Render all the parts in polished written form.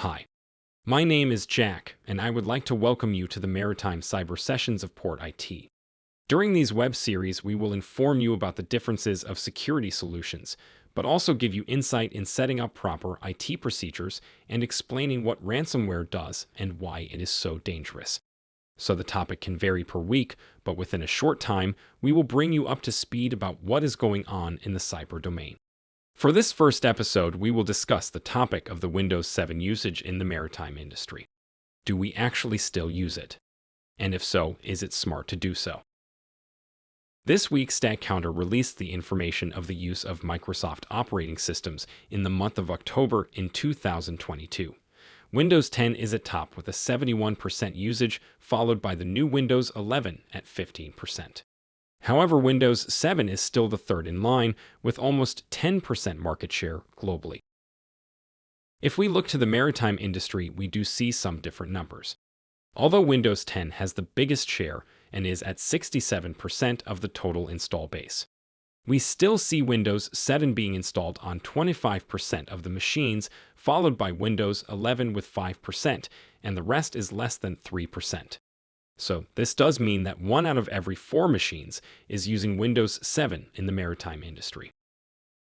Hi, my name is Jack, and I would like to welcome you to the Maritime Cyber Sessions of Port IT. During these web series, we will inform you about the differences of security solutions, but also give you insight in setting up proper IT procedures and explaining what ransomware does and why it is so dangerous. So the topic can vary per week, but within a short time, we will bring you up to speed about what is going on in the cyber domain. For this first episode, we will discuss the topic of the Windows 7 usage in the maritime industry. Do we actually still use it? And if so, is it smart to do so? This week, StatCounter released the information of the use of Microsoft operating systems in the month of October in 2022. Windows 10 is at top with a 71% usage, followed by the new Windows 11 at 15%. However, Windows 7 is still the third in line, with almost 10% market share globally. If we look to the maritime industry, we do see some different numbers. Although Windows 10 has the biggest share and is at 67% of the total install base, we still see Windows 7 being installed on 25% of the machines, followed by Windows 11 with 5%, and the rest is less than 3%. So this does mean that 1 out of every 4 machines is using Windows 7 in the maritime industry.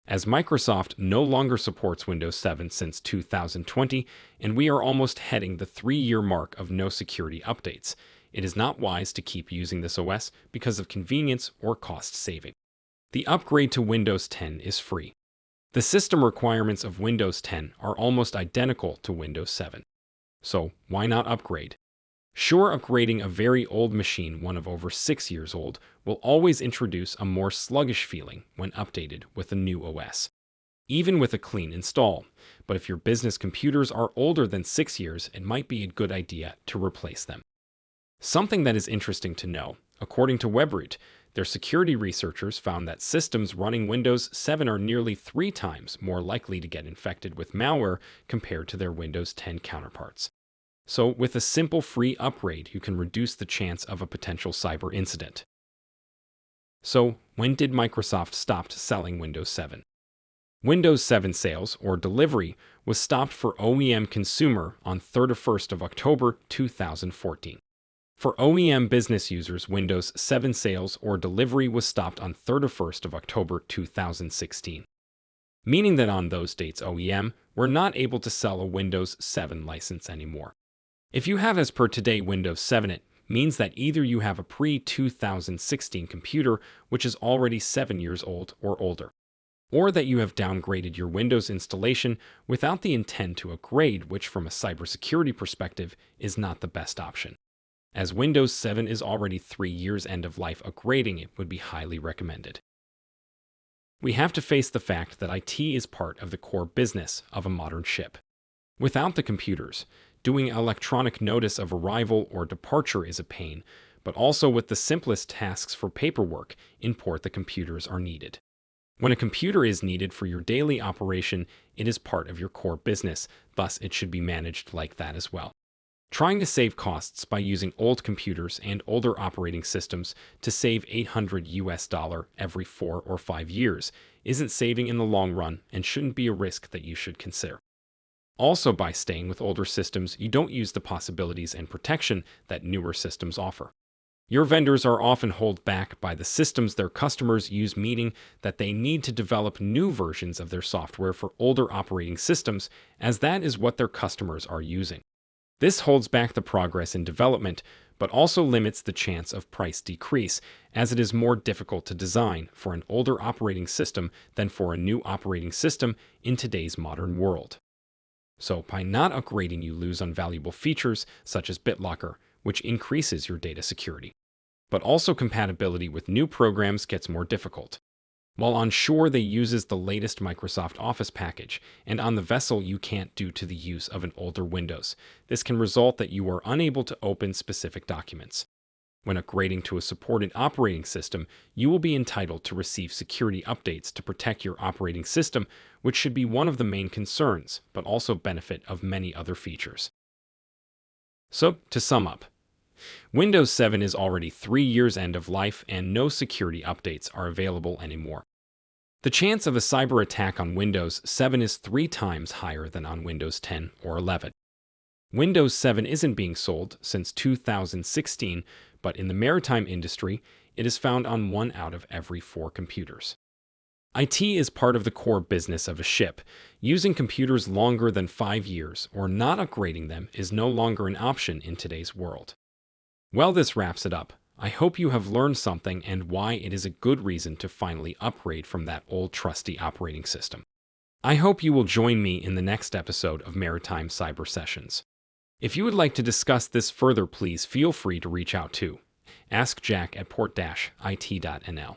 As Microsoft no longer supports Windows 7 since 2020, and we are almost heading the 3-year mark of no security updates, it is not wise to keep using this OS because of convenience or cost saving. The upgrade to Windows 10 is free. The system requirements of Windows 10 are almost identical to Windows 7. So why not upgrade? Sure, upgrading a very old machine, one of over 6 years old, will always introduce a more sluggish feeling when updated with a new OS, even with a clean install. But if your business computers are older than 6 years, it might be a good idea to replace them. Something that is interesting to know, according to Webroot, their security researchers found that systems running Windows 7 are nearly 3 times more likely to get infected with malware compared to their Windows 10 counterparts. So with a simple free upgrade, you can reduce the chance of a potential cyber incident. So when did Microsoft stop selling Windows 7? Windows 7 sales, or delivery, was stopped for OEM consumer on 31st of October 2014. For OEM business users, Windows 7 sales or delivery was stopped on 31st of October 2016, meaning that on those dates OEM were not able to sell a Windows 7 license anymore. If you have as per today Windows 7, it means that either you have a pre-2016 computer which is already 7 years old or older, or that you have downgraded your Windows installation without the intent to upgrade, which from a cybersecurity perspective is not the best option. As Windows 7 is already 3 years end of life, upgrading it would be highly recommended. We have to face the fact that IT is part of the core business of a modern ship. Without the computers, doing electronic notice of arrival or departure is a pain, but also with the simplest tasks for paperwork, import the computers are needed. When a computer is needed for your daily operation, it is part of your core business, thus it should be managed like that as well. Trying to save costs by using old computers and older operating systems to save $800 every 4 or 5 years isn't saving in the long run and shouldn't be a risk that you should consider. Also, by staying with older systems, you don't use the possibilities and protection that newer systems offer. Your vendors are often held back by the systems their customers use, meaning that they need to develop new versions of their software for older operating systems, as that is what their customers are using. This holds back the progress in development, but also limits the chance of price decrease, as it is more difficult to design for an older operating system than for a new operating system in today's modern world. So by not upgrading, you lose on valuable features such as BitLocker, which increases your data security. But also compatibility with new programs gets more difficult. While on shore they uses the latest Microsoft Office package, and on the vessel you can't due to the use of an older Windows. This can result that you are unable to open specific documents. When upgrading to a supported operating system, you will be entitled to receive security updates to protect your operating system, which should be one of the main concerns, but also benefit of many other features. So, to sum up, Windows 7 is already 3 years end of life and no security updates are available anymore. The chance of a cyber attack on Windows 7 is 3 times higher than on Windows 10 or 11. Windows 7 isn't being sold since 2016, but in the maritime industry, it is found on 1 out of every 4 computers. IT is part of the core business of a ship. Using computers longer than 5 years or not upgrading them is no longer an option in today's world. Well, this wraps it up. I hope you have learned something and why it is a good reason to finally upgrade from that old trusty operating system. I hope you will join me in the next episode of Maritime Cyber Sessions. If you would like to discuss this further, please feel free to reach out to Ask Jack at port-it.nl.